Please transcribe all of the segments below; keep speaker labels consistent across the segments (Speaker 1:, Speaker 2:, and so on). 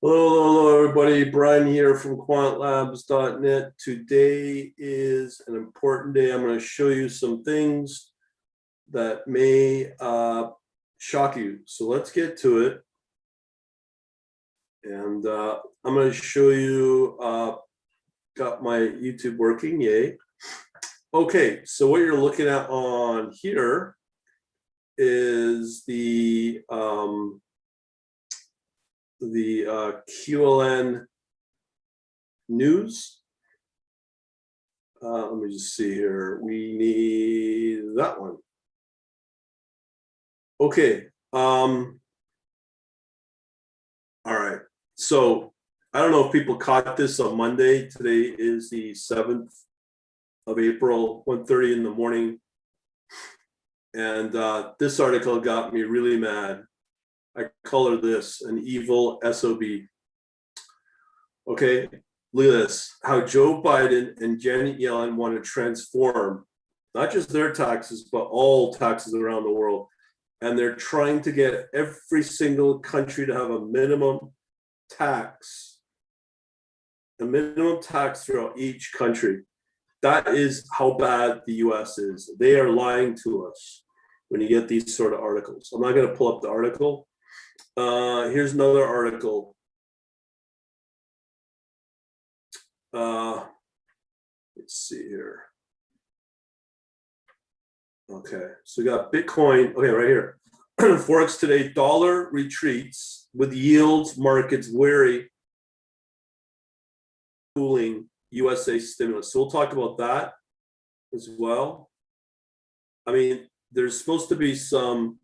Speaker 1: Hello, everybody. Brian here from quantlabs.net. Today is an important day. I'm going to show you some things that may shock you. So let's get to it. And I'm going to show you, got my YouTube working, yay. Okay, so what you're looking at on here is the QLN news. Let me just see here. We need that one. Okay. All right. So I don't know if people caught this on Monday. Today is the 7th of April, 1:30 in the morning. And this article got me really mad. I color this an evil SOB. Okay, look at this. How Joe Biden and Janet Yellen want to transform not just their taxes, but all taxes around the world. And they're trying to get every single country to have a minimum tax throughout each country. That is how bad the US is. They are lying to us when you get these sort of articles. I'm not going to pull up the article. Here's another article. Let's see here. Okay, so we got Bitcoin. Okay, right here. Forex today, dollar retreats with yields markets wary cooling USA stimulus. So we'll talk about that as well. I mean, there's supposed to be some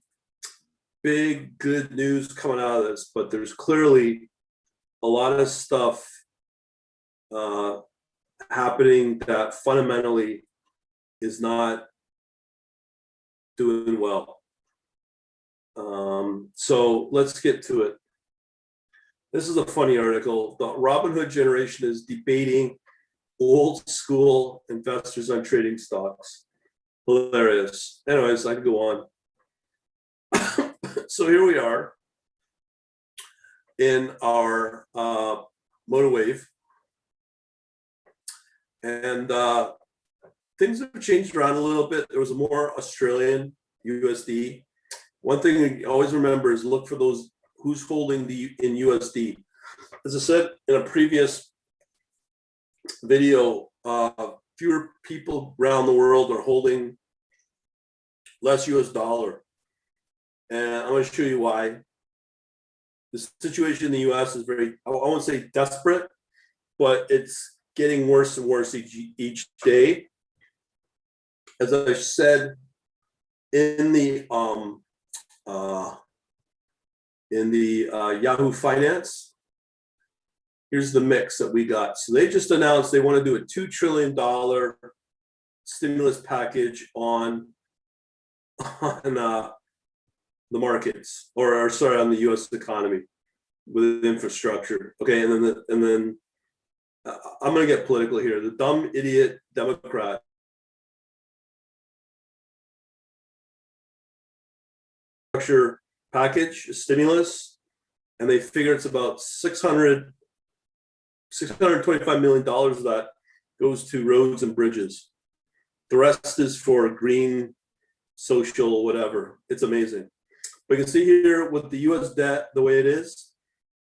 Speaker 1: big good news coming out of this, but there's clearly a lot of stuff happening that fundamentally is not doing well. So let's get to it. This is a funny article. The Robinhood generation is debating old school investors on trading stocks. Hilarious. Anyways, I can go on. So here we are in our motorwave, and things have changed around a little bit. There was a more Australian USD. One thing you always remember is look for those who's holding in USD. As I said in a previous video, fewer people around the world are holding less US dollar. And I'm going to show you why. The situation in the US is very, I won't say desperate, but it's getting worse and worse each day. As I said in the Yahoo Finance, here's the mix that we got. So they just announced they want to do a $2 trillion stimulus package on the markets, or sorry, on the U.S. economy with infrastructure. Okay, and then I'm going to get political here. The dumb idiot Democrat structure package stimulus, and they figure it's about $625 million of that goes to roads and bridges. The rest is for green, social, whatever. It's amazing. But you can see here with the U.S. debt the way it is,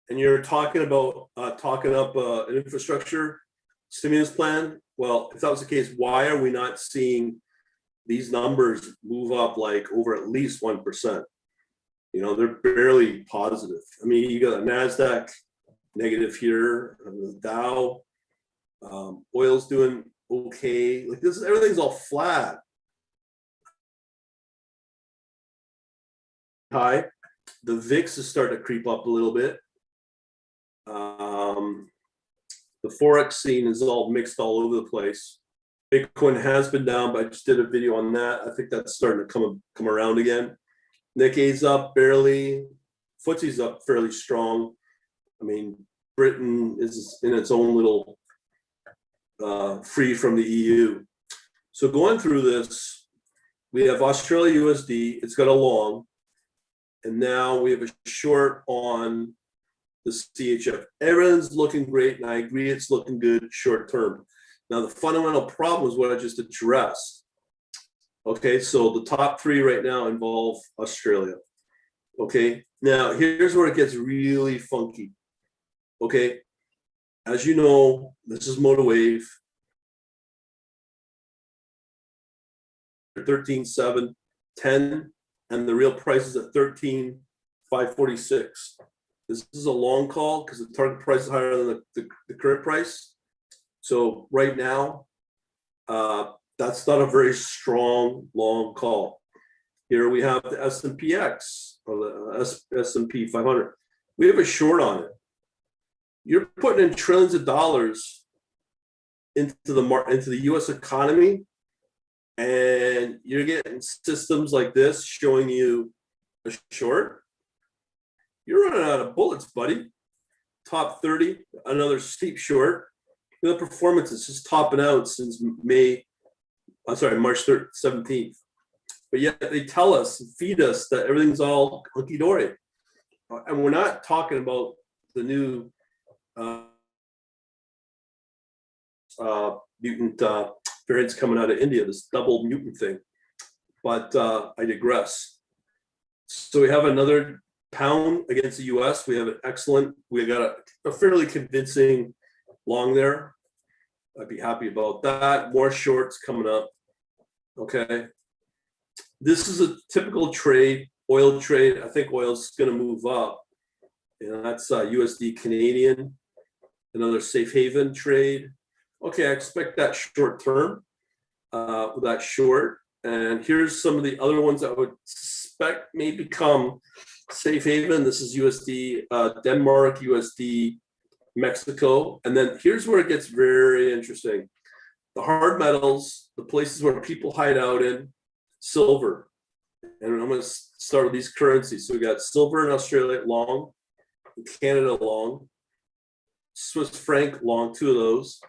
Speaker 1: and you're talking about talking up an infrastructure stimulus plan. Well, if that was the case, why are we not seeing these numbers move up like over at least 1%? You know, they're barely positive. I mean, you got a NASDAQ negative here, the Dow, oil's doing okay. Like this, everything's all flat. High. The VIX is starting to creep up a little bit. The Forex scene is all mixed all over the place. Bitcoin has been down, but I just did a video on that. I think that's starting to come around again. Nikkei's up barely. FTSE's up fairly strong. I mean, Britain is in its own little free from the EU. So going through this, we have Australia USD. It's got a long. And now we have a short on the CHF. Everything's looking great, and I agree it's looking good short term. Now, the fundamental problem is what I just addressed. Okay, so the top three right now involve Australia. Okay, now here's where it gets really funky. Okay, as you know, this is Motor Wave. 13.7, 10, and the real price is at 13,546. This is a long call because the target price is higher than the current price. So right now, that's not a very strong long call. Here we have the S&PX, or the S&P 500. We have a short on it. You're putting in trillions of dollars into the U.S. economy, and you're getting systems like this showing you a short. You're running out of bullets, buddy. Top 30, another steep short. The performance is just topping out since March 17th. But yet they tell us, feed us that everything's all hunky-dory. And we're not talking about the new mutant variants coming out of India, this double mutant thing. But I digress. So we have another pound against the US. We have an excellent, we got a fairly convincing long there. I'd be happy about that. More shorts coming up. Okay. This is a typical trade, oil trade. I think oil's going to move up. And that's USD Canadian, another safe haven trade. Okay, I expect that short term, that short. And here's some of the other ones that I would suspect may become safe haven. This is USD Denmark, USD Mexico. And then here's where it gets very interesting. The hard metals, the places where people hide out in, silver. And I'm going to start with these currencies. So we got silver in Australia long, Canada long, Swiss franc long, two of those,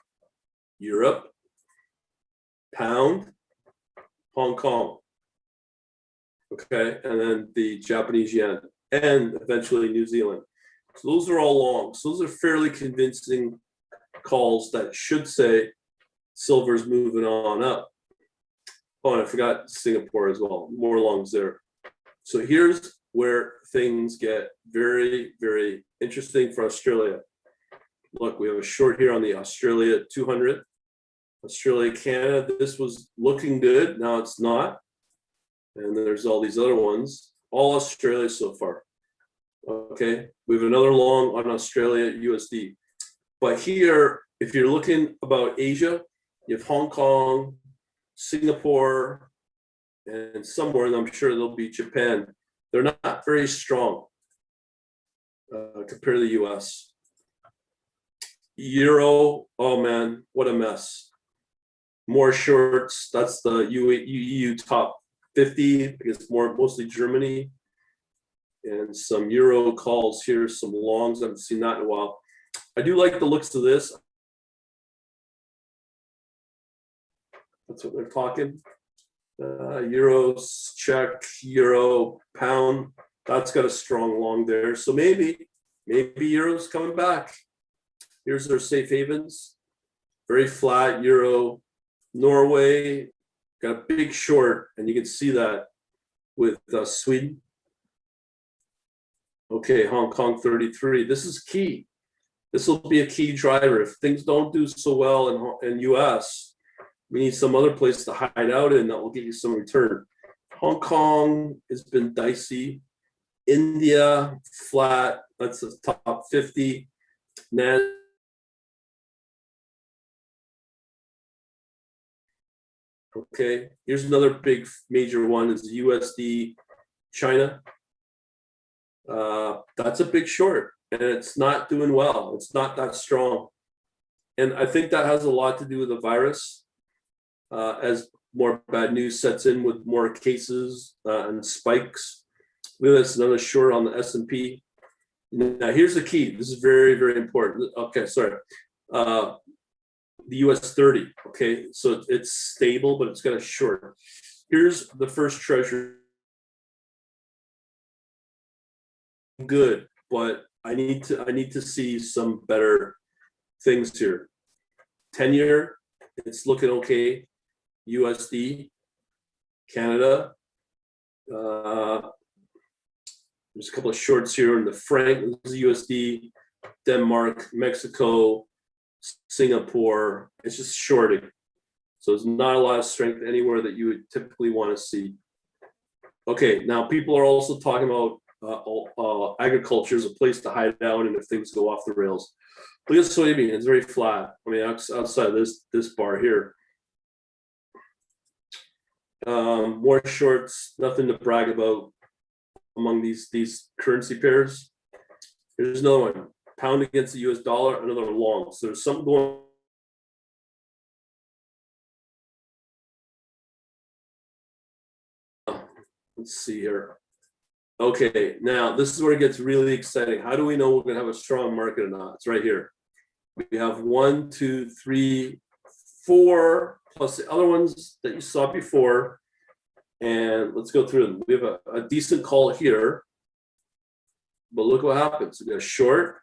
Speaker 1: Europe, pound, Hong Kong. Okay, and then the Japanese yen, and eventually New Zealand. So those are all long. So those are fairly convincing calls that should say silver's moving on up. Oh, and I forgot Singapore as well. More longs there. So here's where things get very, very interesting for Australia. Look, we have a short here on the Australia 200. Australia, Canada, this was looking good. Now it's not. And then there's all these other ones. All Australia so far. Okay, we have another long on Australia USD. But here, if you're looking about Asia, you have Hong Kong, Singapore, and somewhere, and I'm sure there'll be Japan. They're not very strong compared to the US. Euro, oh man, what a mess. More shorts, that's the EU top 50, because mostly Germany. And some euro calls here, some longs. I haven't seen that in a while. I do like the looks of this. That's what they're talking. Euros, Czech, euro, pound. That's got a strong long there. So maybe euro's coming back. Here's their safe havens. Very flat euro. Norway got a big short, and you can see that with Sweden. Okay, Hong Kong 33. This is key. This will be a key driver. If things don't do so well in US, we need some other place to hide out in that will get you some return. Hong Kong has been dicey. India, flat. That's the top 50. Okay, here's another big major one is USD China. That's a big short, and it's not doing well. It's not that strong. And I think that has a lot to do with the virus. As more bad news sets in with more cases and spikes. That's another short on the S&P. Now, here's the key. This is very, very important. Okay, sorry. The US 30, okay? So it's stable, but it's got a short. Here's the first treasury. Good, but I need to see some better things here. 10-year, it's looking okay. USD, Canada. There's a couple of shorts here in the franc. This is USD, Denmark, Mexico, Singapore. It's just shorting. So there's not a lot of strength anywhere that you would typically want to see. Okay, now people are also talking about agriculture as a place to hide out and if things go off the rails. Look at soybean, it's very flat. I mean, outside this bar here. More shorts, nothing to brag about among these currency pairs. Here's another one, pound against the US dollar, another long. So there's something going. Let's see here. Okay, now this is where it gets really exciting. How do we know we're going to have a strong market or not? It's right here. We have 1, 2, 3, 4, plus the other ones that you saw before. And let's go through them. We have a decent call here. But look what happens. We got a short.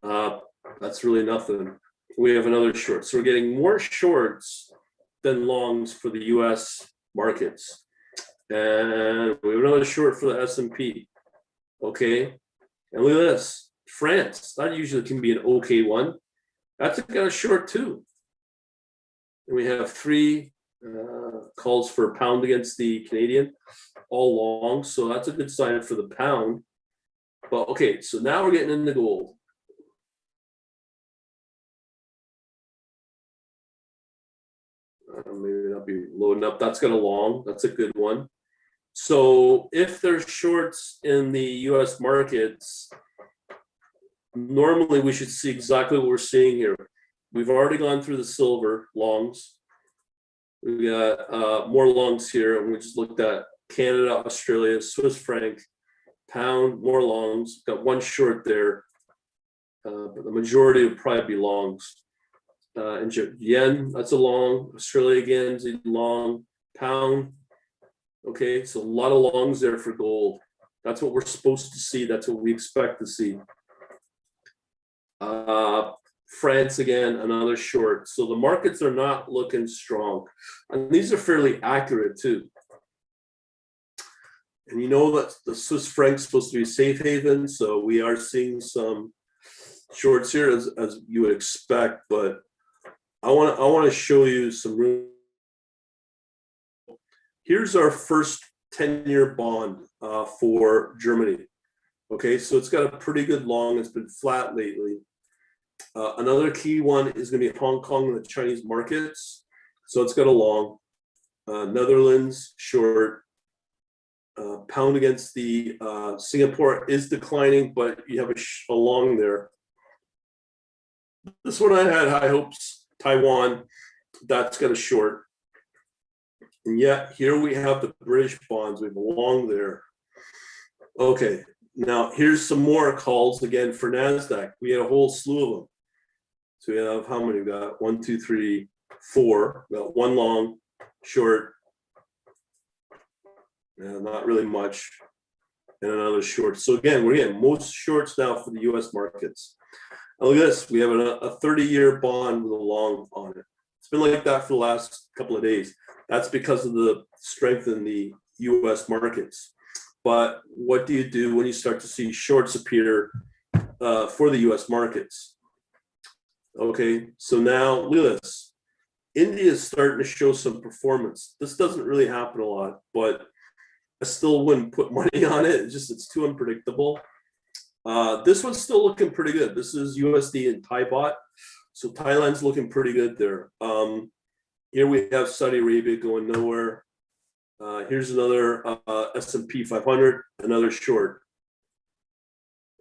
Speaker 1: That's really nothing. We have another short. So we're getting more shorts than longs for the US markets. And we have another short for the S&P. Okay. And look at this. France. That usually can be an okay one. That's got a short too. And we have 3 calls for pound against the Canadian, all long. So that's a good sign for the pound. But okay, so now we're getting into gold. Maybe not be loading up. That's got a long. That's a good one. So if there's shorts in the US markets, normally we should see exactly what we're seeing here. We've already gone through the silver longs. We got more longs here, and we just looked at Canada, Australia, Swiss franc, pound, more longs. Got one short there, but the majority would probably be longs. And yen, that's a long. Australia again is a long. Pound. Okay, so a lot of longs there for gold. That's what we're supposed to see. That's what we expect to see. France again, another short. So the markets are not looking strong. And these are fairly accurate too. And you know that the Swiss franc is supposed to be safe haven. So we are seeing some shorts here as you would expect. But I want to show you some real. Here's our first 10-year bond for Germany. Okay, so it's got a pretty good long. It's been flat lately. Another key one is going to be Hong Kong and the Chinese markets. So it's got a long. Netherlands, short. Pound against the Singapore is declining, but you have a long there. This one I had high hopes. Taiwan, that's got a short. And yet here we have the British bonds. We have a long there. Okay, now here's some more calls again for NASDAQ. We had a whole slew of them. So we have how many? We got 1, 2, 3, 4. We got one long, short. Not really much. And another short. So again, we're getting most shorts now for the US markets. And look at this. We have a 30-year bond with a long on it. It's been like that for the last couple of days. That's because of the strength in the US markets. But what do you do when you start to see shorts appear for the US markets? Okay, so now look at this. India is starting to show some performance. This doesn't really happen a lot, but I still wouldn't put money on it. It's too unpredictable. This one's still looking pretty good. This is USD and Thai baht. So Thailand's looking pretty good there. Here we have Saudi Arabia going nowhere. Here's another S&P 500, another short.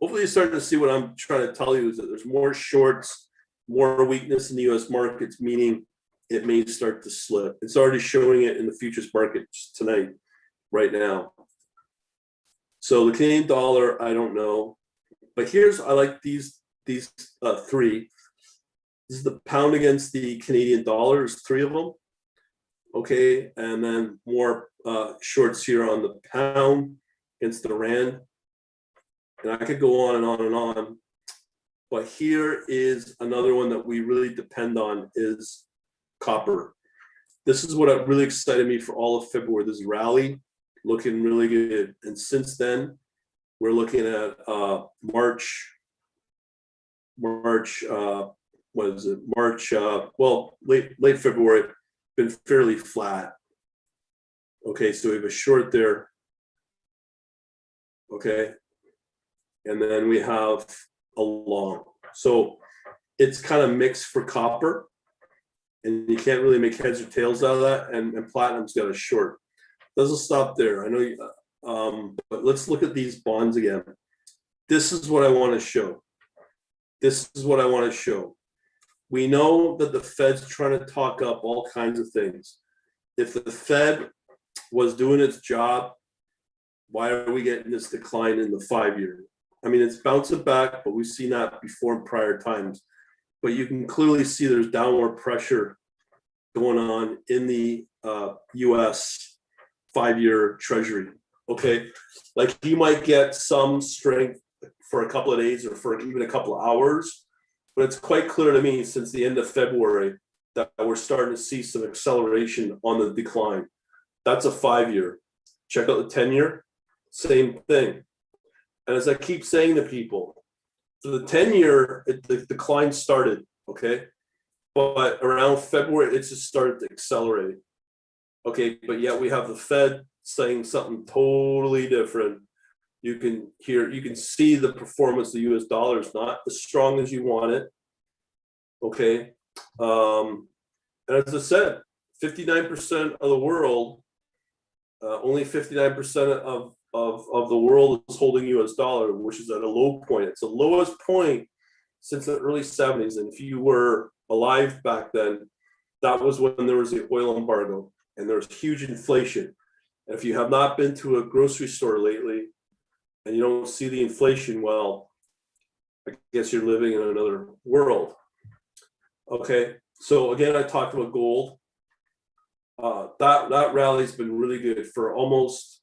Speaker 1: Hopefully you're starting to see what I'm trying to tell you is that there's more shorts, more weakness in the US markets, meaning it may start to slip. It's already showing it in the futures markets tonight, right now. So the Canadian dollar, I don't know. But I like these 3. This is the pound against the Canadian dollar. There's 3 of them. Okay, and then more shorts here on the pound against the rand. And I could go on and on and on. But here is another one that we really depend on is copper. This is what really excited me for all of February. This rally looking really good. And since then, we're looking at March, what is it? March, well, late February, been fairly flat. Okay, so we have a short there. Okay. And then we have a long. So it's kind of mixed for copper. And you can't really make heads or tails out of that. And platinum's got a short. Doesn't stop there. I know you, but let's look at these bonds again. This is what I want to show. This is what I want to show. We know that the Fed's trying to talk up all kinds of things. If the Fed was doing its job, why are we getting this decline in the 5-year? I mean, it's bouncing back, but we've seen that before in prior times. But you can clearly see there's downward pressure going on in the US 5-year Treasury. Okay, like you might get some strength for a couple of days or for even a couple of hours, but it's quite clear to me since the end of February that we're starting to see some acceleration on the decline. That's a 5-year. Check out the 10-year, same thing. And as I keep saying to people, for the 10-year, the decline started, okay? But around February, it just started to accelerate. Okay, but yet we have the Fed saying something totally different. You can see the performance of the US dollar is not as strong as you want it. Okay. And as I said, 59% of the world, only 59% of the world is holding US dollar, which is at a low point. It's the lowest point since the early 70s. And if you were alive back then, that was when there was the oil embargo and there was huge inflation. And if you have not been to a grocery store lately and you don't see the inflation, well, I guess you're living in another world. Okay, so again, I talked about gold. That rally's been really good for almost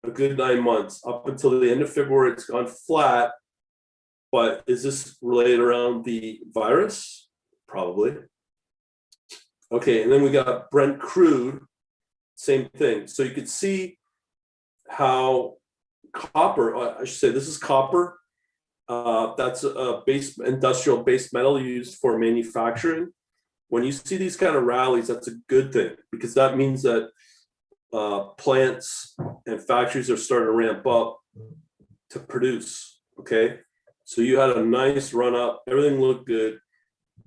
Speaker 1: a good 9 months. Up until the end of February, it's gone flat. But is this related around the virus? Probably. Okay, and then we got Brent crude, same thing. So you could see how copper, I should say this is copper. That's a industrial base metal used for manufacturing. When you see these kind of rallies, that's a good thing because that means that plants and factories are starting to ramp up to produce. Okay, so you had a nice run up, everything looked good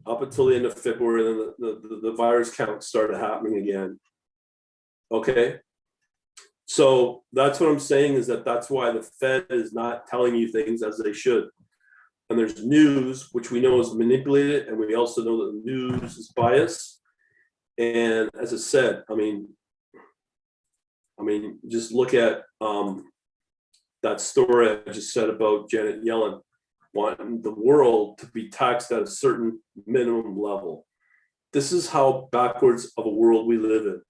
Speaker 1: up until the end of February, and then the virus count started happening again. Okay, so that's what I'm saying is that's why the Fed is not telling you things as they should. And there's news, which we know is manipulated, and we also know that the news is biased. And as I said, I mean, just look at that story I just said about Janet Yellen wanting the world to be taxed at a certain minimum level. This is how backwards of a world we live in.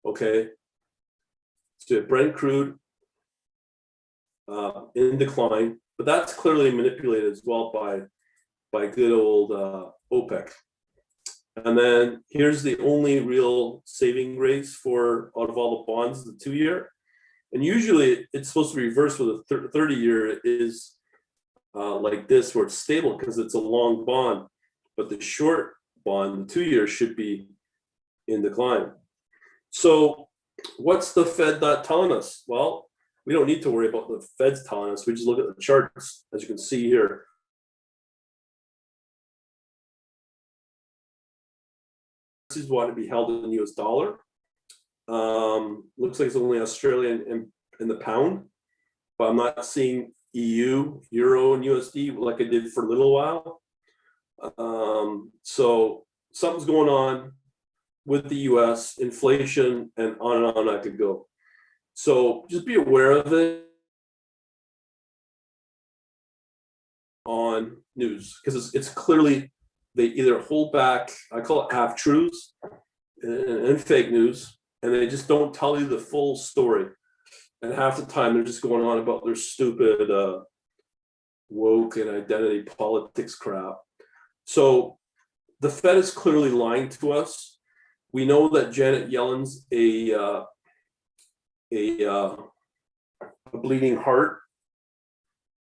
Speaker 1: Okay, so Brent crude in decline, but that's clearly manipulated as well by good old OPEC. And then here's the only real saving grace for out of all the bonds, the 2-year. And usually it's supposed to be reversed with a 30-year is like this, where it's stable because it's a long bond, but the short bond, the 2-year, should be in decline. So what's the Fed not telling us? Well, we don't need to worry about the Fed's telling us. We just look at the charts, as you can see here. This is what to be held in the US dollar. Looks like it's only Australian and the pound, but I'm not seeing EU, Euro, and USD like I did for a little while. So something's going on with the US, inflation, and on I could go. So just be aware of it on news, because it's clearly they either hold back, I call it half truths and fake news, and they just don't tell you the full story. And half the time they're just going on about their stupid woke and identity politics crap. So the Fed is clearly lying to us. We know that Janet Yellen's a bleeding heart,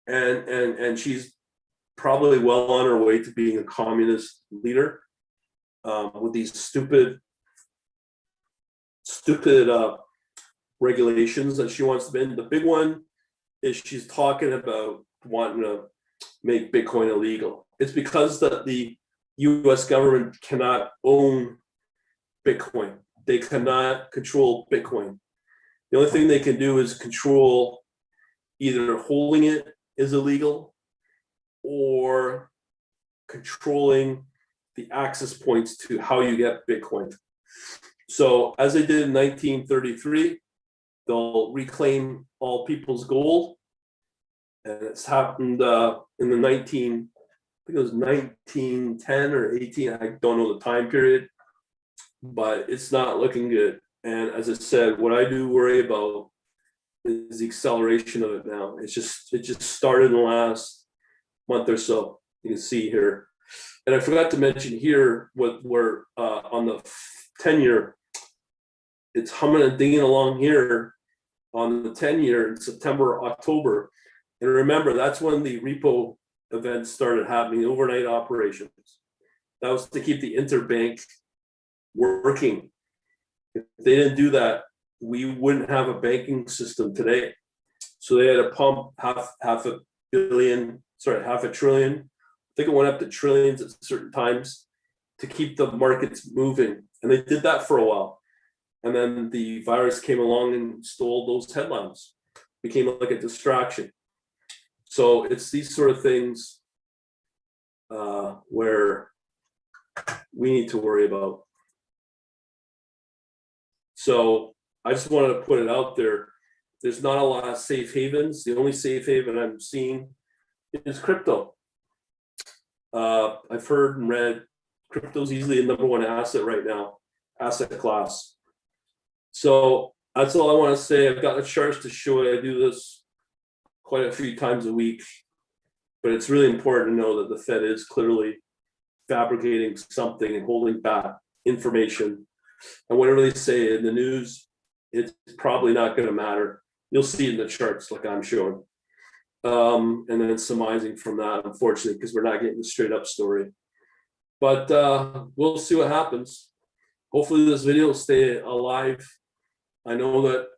Speaker 1: and she's probably well on her way to being a communist leader, with these stupid regulations that she wants to bend. The big one is she's talking about wanting to make Bitcoin illegal. It's because that the US government cannot own Bitcoin. They cannot control Bitcoin. The only thing they can do is control either holding it is illegal or controlling the access points to how you get Bitcoin. So as they did in 1933, they'll reclaim all people's gold. And it's happened in the I think it was 1910 or 18, I don't know the time period, but it's not looking good. And as I said, what I do worry about is the acceleration of it now. It just started in the last month or so. You can see here. And I forgot to mention here what we're on the 10-year, it's humming and dinging along here on the 10-year in September, October. And remember, that's when the repo events started happening, overnight operations. That was to keep the interbank working. If they didn't do that, we wouldn't have a banking system today. So they had to pump half a trillion. I think it went up to trillions at certain times to keep the markets moving. And they did that for a while. And then the virus came along and stole those headlines, became like a distraction. So it's these sort of things where we need to worry about. So I just wanted to put it out there. There's not a lot of safe havens. The only safe haven I'm seeing is crypto. I've heard and read crypto's easily the #1 asset right now, asset class. So that's all I want to say. I've got the charts to show it. I do this quite a few times a week, but it's really important to know that the Fed is clearly fabricating something and holding back information. And whatever they say in the news, it's probably not going to matter. You'll see it in the charts like I'm showing. And then surmising from that, unfortunately, because we're not getting the straight up story. But we'll see what happens. Hopefully this video will stay alive. I know that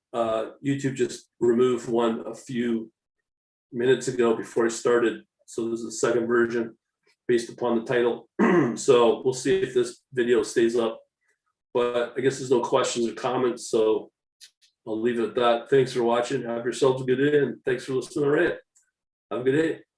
Speaker 1: YouTube just removed one a few minutes ago before I started. So this is the second version based upon the title. So we'll see if this video stays up. But I guess there's no questions or comments, so I'll leave it at that. Thanks for watching. Have yourselves a good day, and thanks for listening to Rant. Have a good day.